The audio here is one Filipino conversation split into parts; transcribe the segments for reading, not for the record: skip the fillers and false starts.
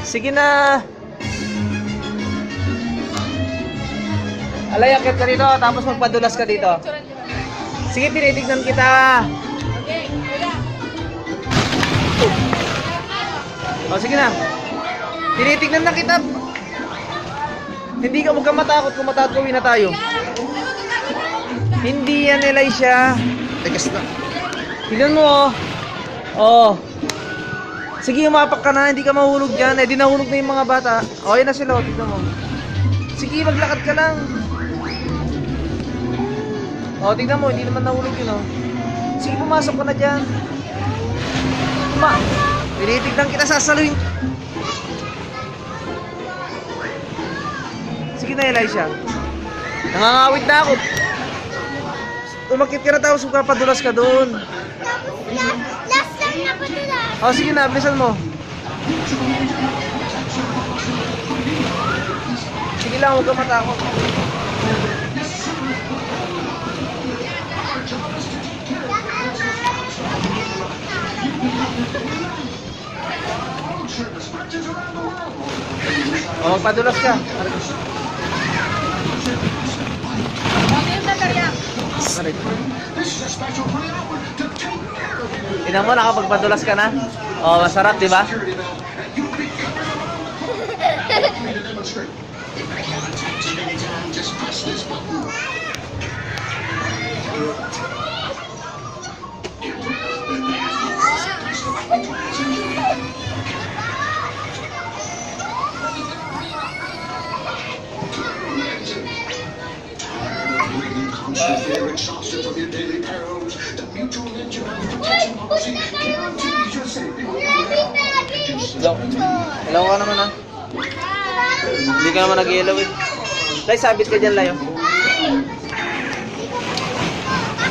Sige na. Alay, akit ka dito, tapos magpadulas ka dito. Sige, tinitignan kita. O, sige na. Tinitignan na kita. Hindi ka magkamatakot kung matatawin na tayo. Hindi yan, Elisha. Tigas na. Tignan mo, oh. Sige, umapak ka na, hindi ka mahulog dyan. Eh, di nahulog na yung mga bata. O, yan na sila, oh, tignan mo. Sige, maglakad ka lang. O, tignan mo, hindi naman nahulog yun, oh. Sige, pumasok ka na dyan. Tinitignan kita, sasaluhin. Sige na, Elisha. Nangangawit na ako. Umakit ka na, tapos padulas ka doon. Last time na padulas. O, sige na, bilisan mo. Sige lang, huwag ka matakot. O, magpadulas ka. Aray. Tingnan mo, nakapagpadulas ka na. O, masarap, di ba? Hello ka naman, ha? Hindi ka naman nag-yellow, eh. Lay, sabit ka dyan, Layo.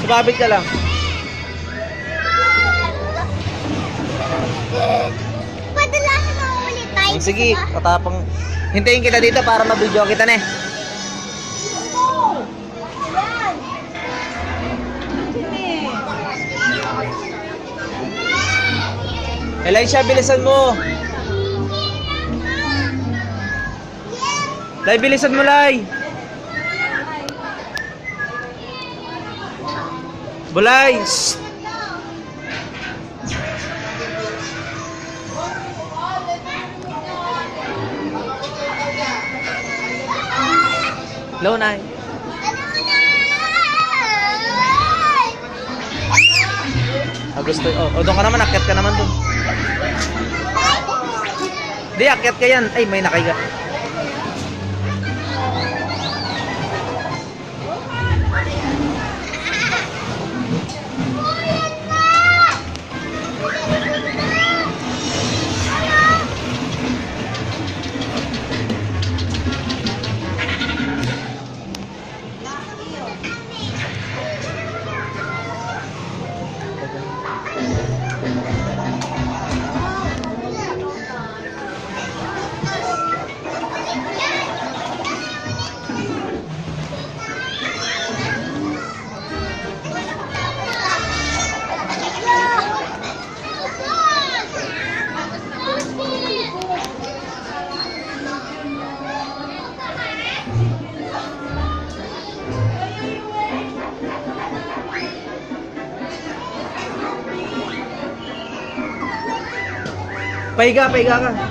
Sabit ka lang. Padulasin mo ulit tayo. Sige, katapang. Hintayin kita dito para mabidyo kita, ne. Elisha, bilisan mo. Lay, bilisan mo, Lay. Bulay. Shh. Low, Nay. Gusto. Oh, doon ka naman, akyat ka naman doon. Di, akyat ka yan. Ay, may nakaiga. Pahiga, pahiga ka.